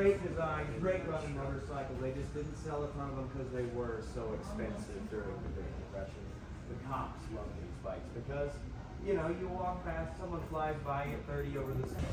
great design, great running motorcycles. They just didn't sell a ton of them because they were so expensive during the Great Depression. The cops love these bikes because, you know, you walk past, someone flies by at 30 over the speed.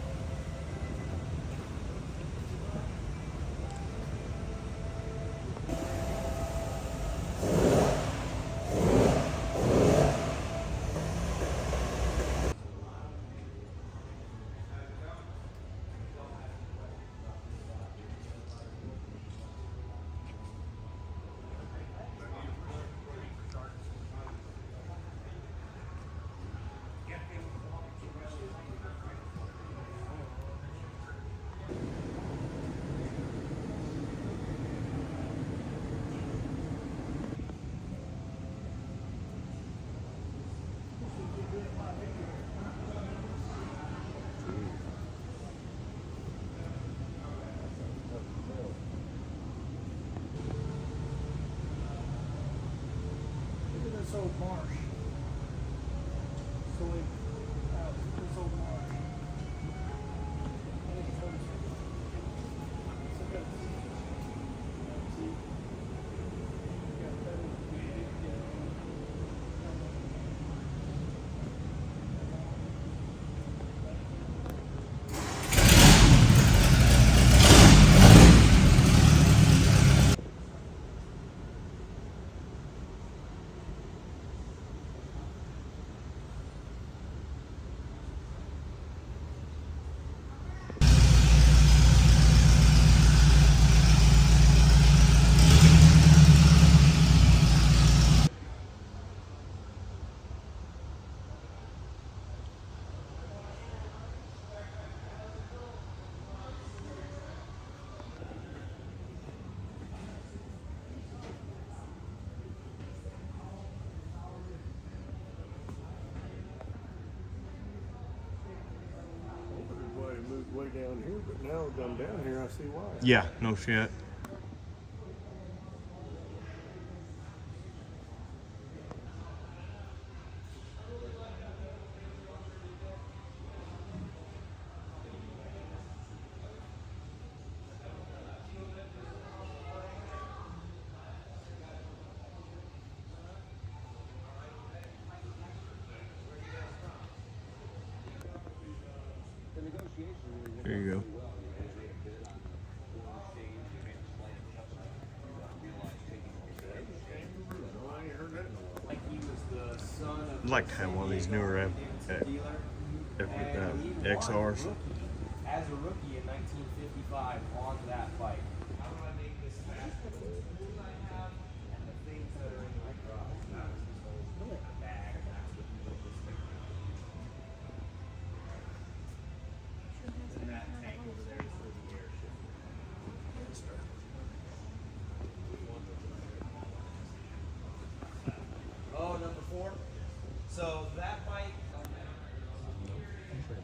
This old marsh. So this old marsh. Moved way down here, but now I'm down here, I see why. Yeah, no shit. There you go. Like he was the son of I'd like to have one of these newer dealer. XRs. As a rookie in 1955 on that bike. How do I make this faster? The tools I have and the things that are in my garage. That was his whole bag, and that's what he built this thing around. And that tank over there is for the airship. Oh, number 4. So that bike.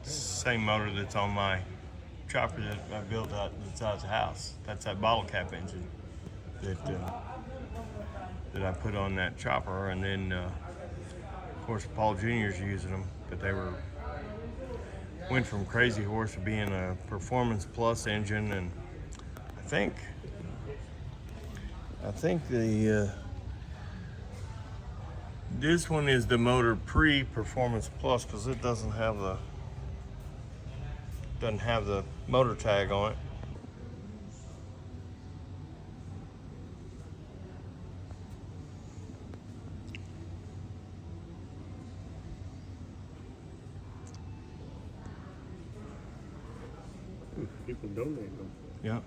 Same motor that's on my chopper that I built out inside the house. That's that bottle cap engine that I put on that chopper, and then of course Paul Jr.'s using them, but they went from Crazy Horse to being a Performance Plus engine, and I think the this one is the motor pre-Performance Plus because it doesn't have the motor tag on it. People donate them. Yeah.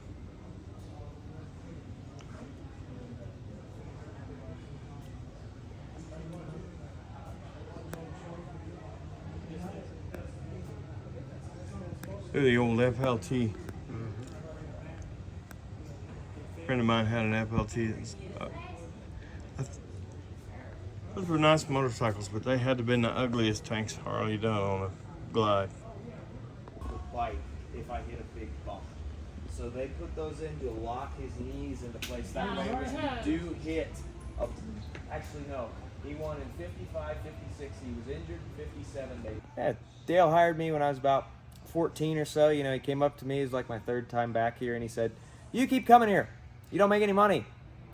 The old FLT. A friend of mine had an FLT. Those were nice motorcycles, but they had to have been the ugliest tanks Harley done on a glide. Bike if I hit a big bump. So they put those in to lock his knees into place. That way when you do hit, actually no, he won in 55, 56, he was injured in 57. Dale hired me when I was about 14 or so, you know, he came up to me. It was like my third time back here, and he said, "You keep coming here. You don't make any money."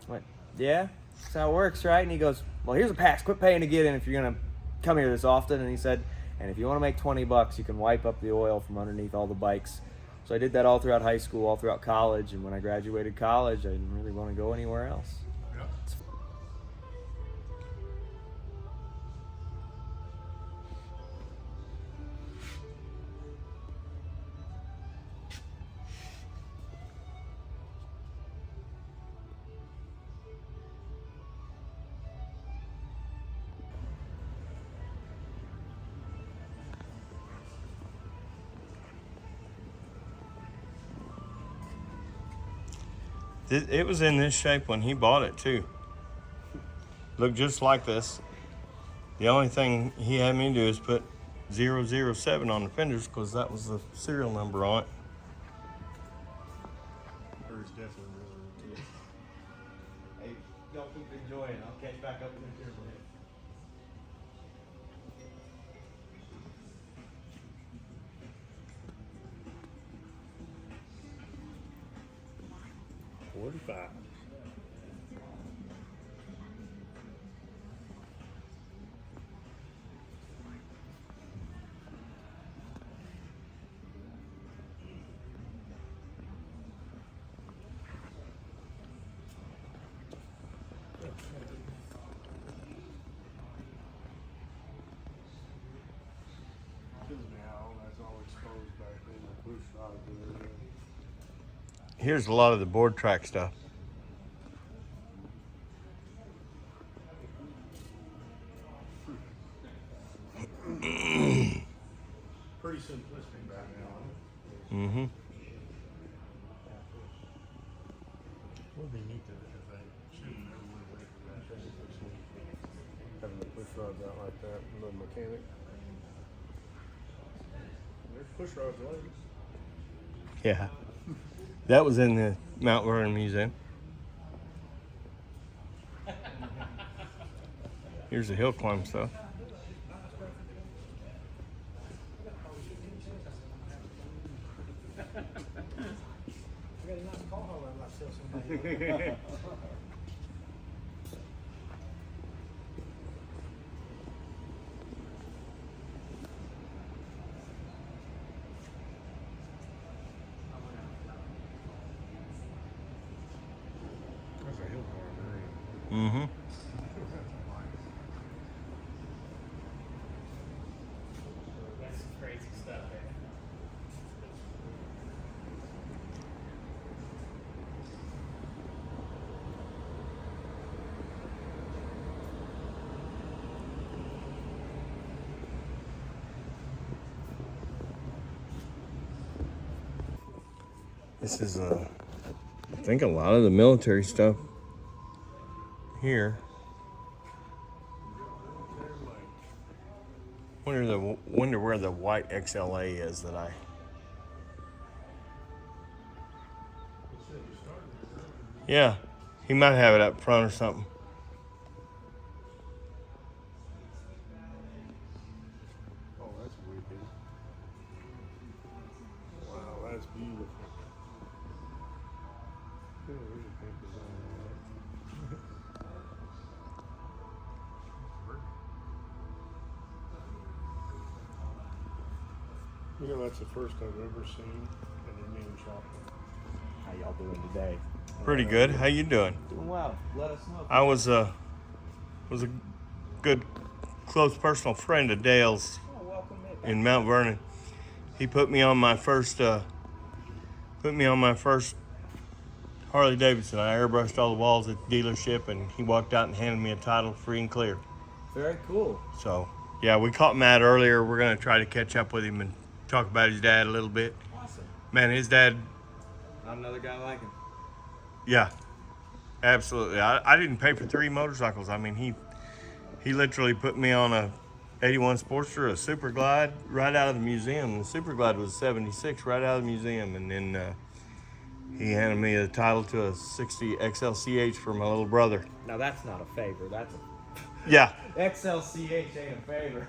I went, "Yeah, that's how it works, right?" And he goes, "Well, here's a pass. Quit paying to get in if you're gonna come here this often." And he said, "And if you want to make $20, you can wipe up the oil from underneath all the bikes." So I did that all throughout high school, all throughout college, and when I graduated college, I didn't really want to go anywhere else. It was in this shape when he bought it too. Looked just like this. The only thing he had me do is put 007 on the fenders because that was the serial number on it. There's definitely really Hey, y'all keep enjoying. I'll catch back up with you here. 45. Now that's all exposed back then. The push rods and everything. Here's a lot of the board track stuff. Pretty simplistic back now. Mm-hmm. Would be neat if they shouldn't never went away from that. Having the push rods out like that, the mechanic. There's push rods ladies. Yeah. That was in the Mount Vernon Museum. Here's the hill climb stuff. I got a nice car hauler I'd like to sell somebody. That's a hill car, man. Mm-hmm. That's some crazy stuff, man. This is I think a lot of the military stuff here. Wonder where the white XLA is that I. Yeah, he might have it up front or something. Oh, that's wicked. Wow, that's beautiful. Oh, there's a pink design on that. You know, that's the first I've ever seen an Indian chopper. How y'all doing today? Pretty good. How you doing? Doing well. Let us know. I was a good, close personal friend of Dale's Oh, welcome in. in Mount Vernon. He put me on my first Harley Davidson. I airbrushed all the walls at the dealership, and he walked out and handed me a title free and clear. Very cool. So, yeah, we caught Matt earlier. We're going to try to catch up with him and talk about his dad a little bit. Awesome. Man, his dad, Not another guy like him. yeah, absolutely. I didn't pay for 3 motorcycles. I mean, he literally put me on a 81 Sportster, a Super Glide, right out of the museum. The Super Glide was 76 right out of the museum. And then he handed me a title to a 60 XLCH for my little brother. Now that's not a favor. That's Yeah. XLCH ain't a favor.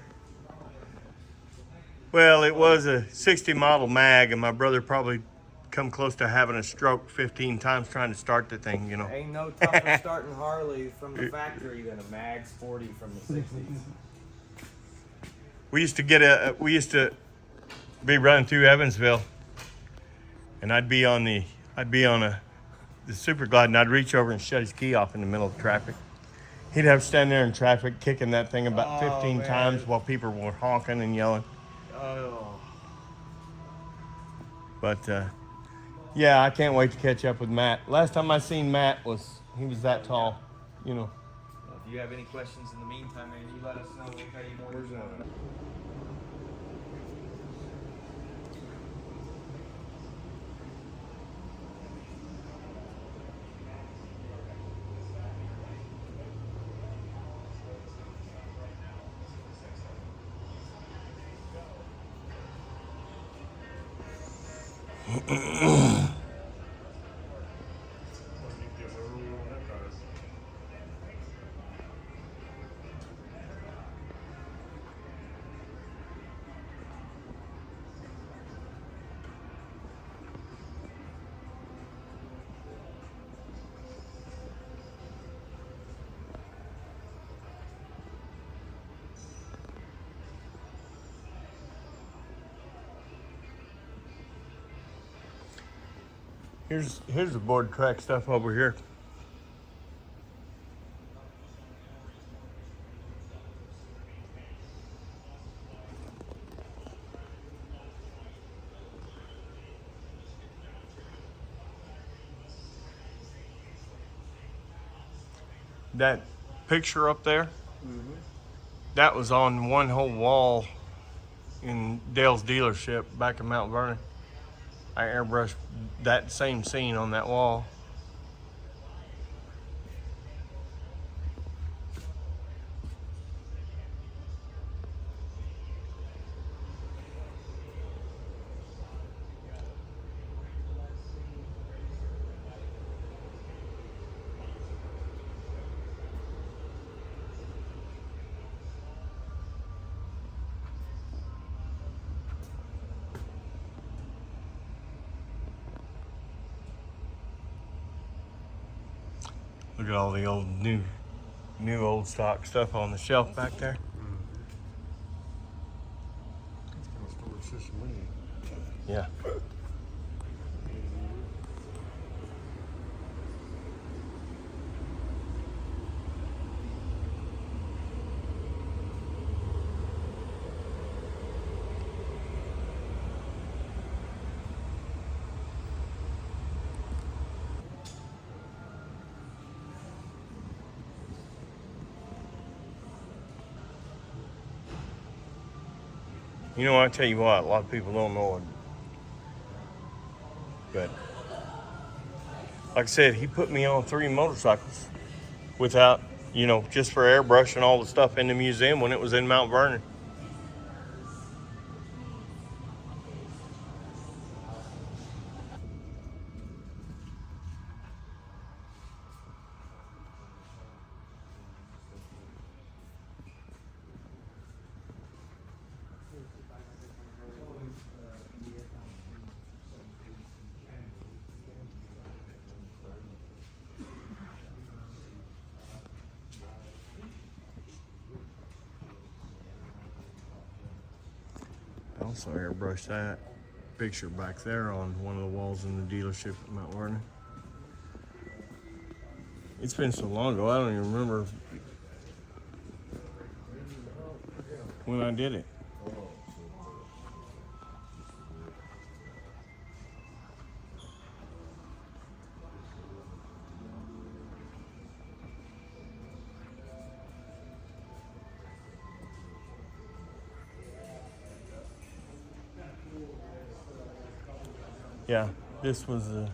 Well, it was a 60 model mag, and my brother probably come close to having a stroke 15 times trying to start the thing, you know. Ain't no tougher starting Harley from the factory than a Mag 40 from the 60s. We used to be running through Evansville, and I'd be on the Super Glide, and I'd reach over and shut his key off in the middle of traffic. He'd have to stand there in traffic, kicking that thing about 15 times while people were honking and yelling. Oh. But yeah, I can't wait to catch up with Matt. Last time I seen Matt he was that tall, you know. Well, if you have any questions in the meantime, man, you let us know. We'll tell you more. Where's that? Here's the board track stuff over here. That picture up there, that was on one whole wall in Dale's dealership back in Mount Vernon. I airbrushed that same scene on that wall. Look at all the old new old stock stuff on the shelf back there. It's kind of storage system we need. Yeah. You know, I tell you what, a lot of people don't know it. But like I said, he put me on 3 motorcycles without, you know, just for airbrush and all the stuff in the museum when it was in Mount Vernon. I also airbrushed that picture back there on one of the walls in the dealership at Mount Vernon. It's been so long ago, I don't even remember when I did it. Yeah, this was a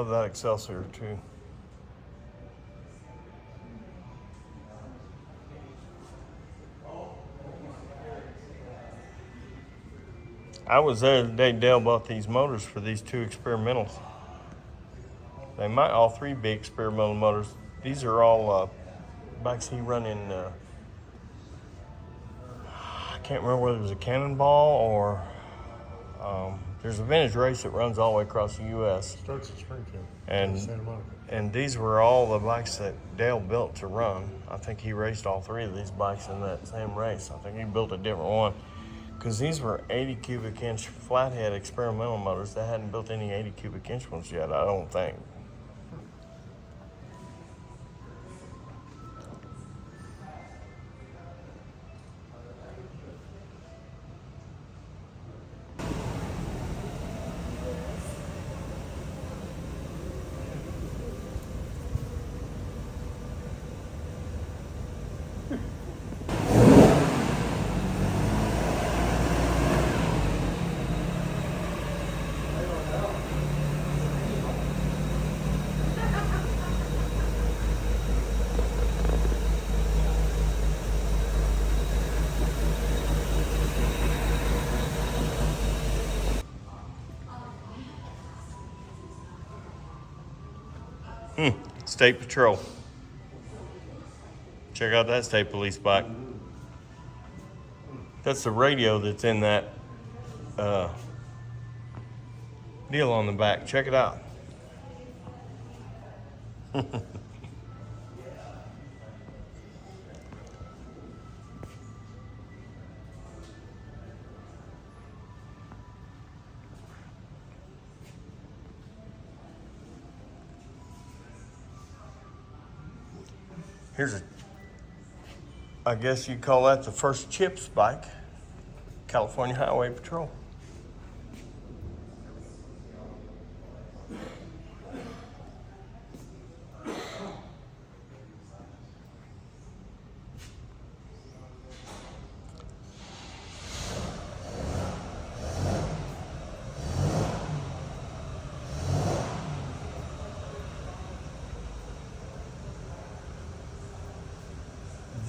love that Excelsior too. I was there the day Dale bought these motors for these two experimentals. They might all three be experimental motors. These are all bikes he run in, I can't remember whether it was a Cannonball or there's a vintage race that runs all the way across the U.S. Starts in Springfield. And Santa Monica. And these were all the bikes that Dale built to run. I think he raced all three of these bikes in that same race. I think he built a different one. Because these were 80 cubic inch flathead experimental motors. They hadn't built any 80 cubic inch ones yet, I don't think. State Patrol. Check out that state police bike. That's the radio that's in that deal on the back. Check it out. I guess you'd call that the first CHIPS bike, California Highway Patrol.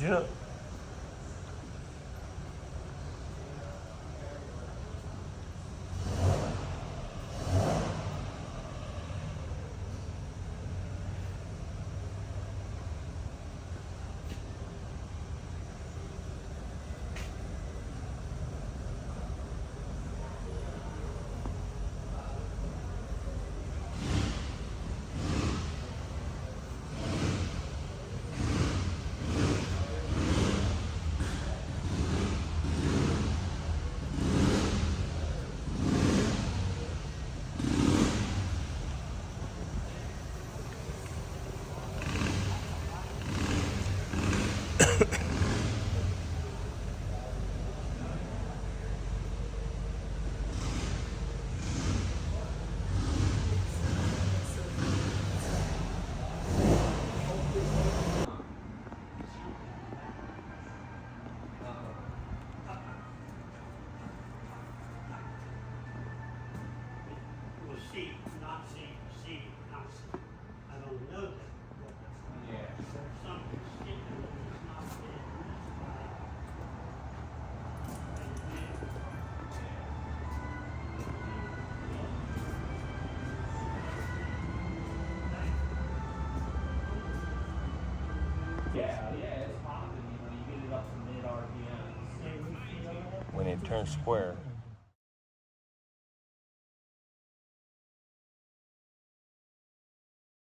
Yeah. I don't know that. Yeah. There's something sticking that's not Yeah, it's popping, you get it up to mid RPM. When it turns square.